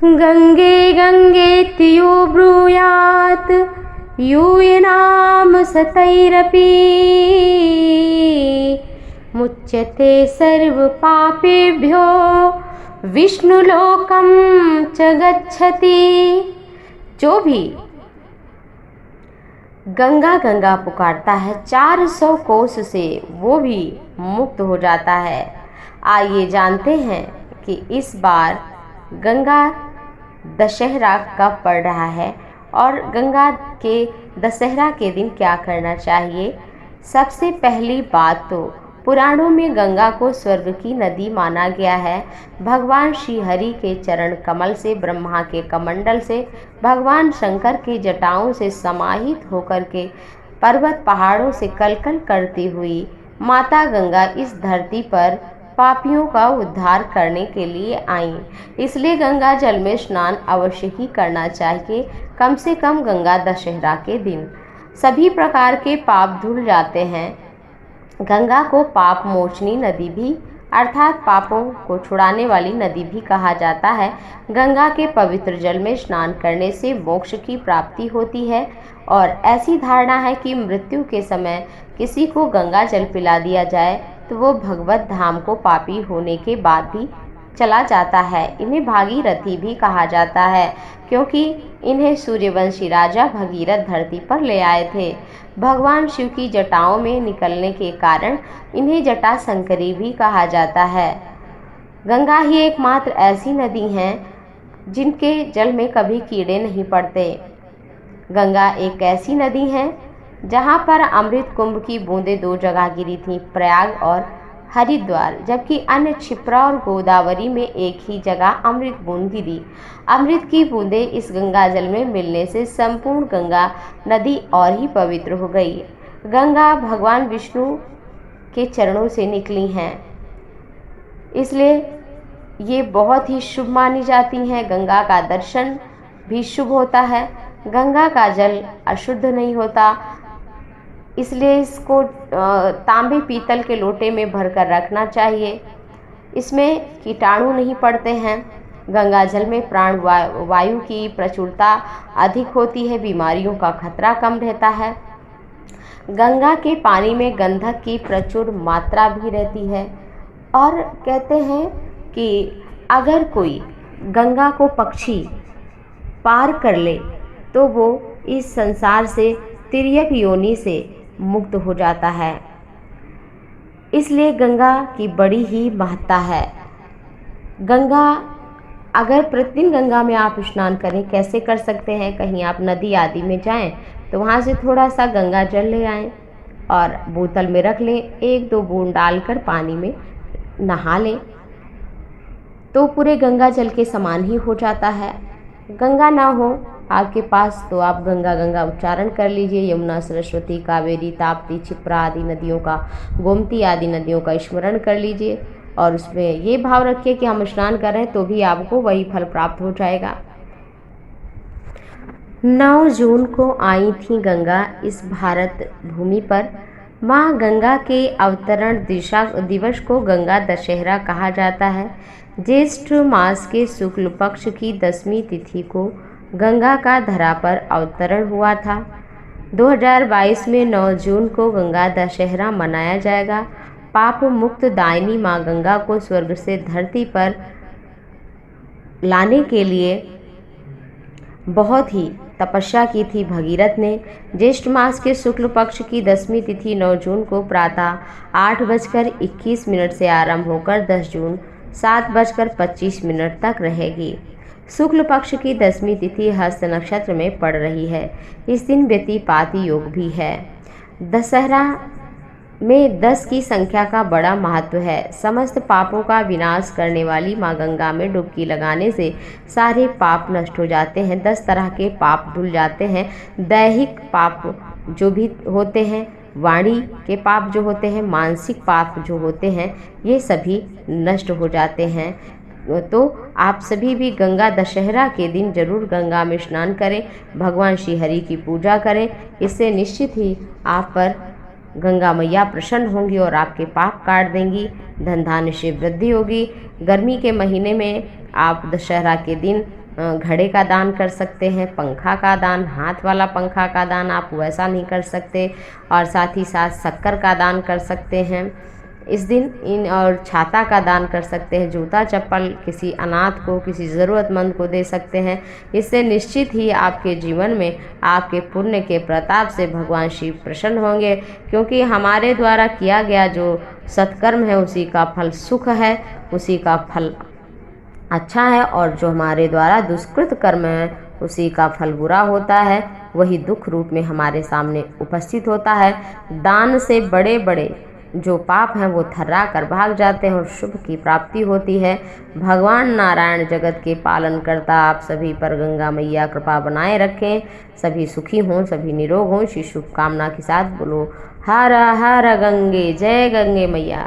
गंगे गंगेति यो ब्रूयात् यूयनाम सतैरपि मुच्यते सर्वपापेभ्यो विष्णुलोकं च गच्छति। जो भी गंगा गंगा पुकारता है 400 कोस से वो भी मुक्त हो जाता है। आइए जानते हैं कि इस बार गंगा दशहरा कब पड़ रहा है और गंगा के दशहरा के दिन क्या करना चाहिए। सबसे पहली बात तो पुराणों में गंगा को स्वर्ग की नदी माना गया है। भगवान श्री हरि के चरण कमल से, ब्रह्मा के कमंडल से, भगवान शंकर के जटाओं से समाहित होकर के पर्वत पहाड़ों से कलकल करती हुई माता गंगा इस धरती पर पापियों का उद्धार करने के लिए आईं। इसलिए गंगा जल में स्नान अवश्य ही करना चाहिए, कम से कम गंगा दशहरा के दिन। सभी प्रकार के पाप धुल जाते हैं। गंगा को पाप मोचनी नदी भी अर्थात पापों को छुड़ाने वाली नदी भी कहा जाता है। गंगा के पवित्र जल में स्नान करने से मोक्ष की प्राप्ति होती है और ऐसी धारणा है कि मृत्यु के समय किसी को गंगा जल पिला दिया जाए तो वो भगवत धाम को पापी होने के बाद भी चला जाता है। इन्हें भागीरथी भी कहा जाता है क्योंकि इन्हें सूर्यवंशी राजा भगीरथ धरती पर ले आए थे। भगवान शिव की जटाओं में निकलने के कारण इन्हें जटा संकरी भी कहा जाता है। गंगा ही एकमात्र ऐसी नदी है जिनके जल में कभी कीड़े नहीं पड़ते। गंगा एक ऐसी नदी है जहाँ पर अमृत कुंभ की बूंदें 2 जगह गिरी थीं, प्रयाग और हरिद्वार, जबकि अन्य क्षिप्रा और गोदावरी में एक ही जगह अमृत बूंद गिरी। अमृत की बूंदें इस गंगा जल में मिलने से संपूर्ण गंगा नदी और ही पवित्र हो गई। गंगा भगवान विष्णु के चरणों से निकली हैं, इसलिए ये बहुत ही शुभ मानी जाती हैं। गंगा का दर्शन भी शुभ होता है। गंगा का जल अशुद्ध नहीं होता, इसलिए इसको तांबे पीतल के लोटे में भरकर रखना चाहिए। इसमें कीटाणु नहीं पड़ते हैं। गंगा जल में प्राण वायु की प्रचुरता अधिक होती है, बीमारियों का खतरा कम रहता है। गंगा के पानी में गंधक की प्रचुर मात्रा भी रहती है और कहते हैं कि अगर कोई गंगा को पक्षी पार कर ले तो वो इस संसार से तिर्यक योनि से मुक्त हो जाता है। इसलिए गंगा की बड़ी ही महत्ता है। गंगा अगर प्रतिदिन गंगा में आप स्नान करें, कैसे कर सकते हैं? कहीं आप नदी आदि में जाएं तो वहाँ से थोड़ा सा गंगा जल ले आएं और बोतल में रख लें, 1-2 बूंद डालकर पानी में नहा लें तो पूरे गंगा जल के समान ही हो जाता है। गंगा ना हो आपके पास तो आप गंगा गंगा उच्चारण कर लीजिए। यमुना, सरस्वती, कावेरी, ताप्ती, क्षिप्रा आदि नदियों का, गोमती आदि नदियों का स्मरण कर लीजिए और उसमें ये भाव रखिए कि हम स्नान कर रहे हैं तो भी आपको वही फल प्राप्त हो जाएगा। 9 जून को आई थी गंगा इस भारत भूमि पर। माँ गंगा के अवतरण दिवस को गंगा दशहरा कहा जाता है। ज्येष्ठ मास के शुक्ल पक्ष की 10वीं तिथि को गंगा का धरा पर अवतरण हुआ था। 2022 में 9 जून को गंगा दशहरा मनाया जाएगा। पाप मुक्त दायिनी माँ गंगा को स्वर्ग से धरती पर लाने के लिए बहुत ही तपस्या की थी भगीरथ ने। ज्येष्ठ मास के शुक्ल पक्ष की 10वीं तिथि 9 जून को प्रातः 8:21 से आरंभ होकर 10 जून 7:25 तक रहेगी। शुक्ल पक्ष की 10वीं तिथि हस्त नक्षत्र में पड़ रही है। इस दिन व्यतिपाती योग भी है। दशहरा में 10 की संख्या का बड़ा महत्व है। समस्त पापों का विनाश करने वाली माँ गंगा में डुबकी लगाने से सारे पाप नष्ट हो जाते हैं। 10 तरह के पाप धुल जाते हैं। दैहिक पाप जो भी होते हैं, वाणी के पाप जो होते हैं, मानसिक पाप जो होते हैं, ये सभी नष्ट हो जाते हैं। तो आप सभी भी गंगा दशहरा के दिन जरूर गंगा में स्नान करें, भगवान श्री हरि की पूजा करें। इससे निश्चित ही आप पर गंगा मैया प्रसन्न होंगी और आपके पाप काट देंगी, धन धान्य से वृद्धि होगी। गर्मी के महीने में आप दशहरा के दिन घड़े का दान कर सकते हैं, पंखा का दान, हाथ वाला पंखा का दान आप वैसा नहीं कर सकते, और साथ ही साथ शक्कर का दान कर सकते हैं इस दिन और छाता का दान कर सकते हैं, जूता चप्पल किसी अनाथ को, किसी ज़रूरतमंद को दे सकते हैं। इससे निश्चित ही आपके जीवन में आपके पुण्य के प्रताप से भगवान शिव प्रसन्न होंगे, क्योंकि हमारे द्वारा किया गया जो सत्कर्म है उसी का फल सुख है, उसी का फल अच्छा है, और जो हमारे द्वारा दुष्कृत कर्म है उसी का फल बुरा होता है, वही दुख रूप में हमारे सामने उपस्थित होता है। दान से बड़े बड़े जो पाप हैं वो थर्रा कर भाग जाते हैं और शुभ की प्राप्ति होती है। भगवान नारायण जगत के पालन करता आप सभी पर गंगा मैया कृपा बनाए रखें, सभी सुखी हों, सभी निरोग हों। इसी शुभकामना के साथ बोलो हर हर गंगे, जय गंगे मैया।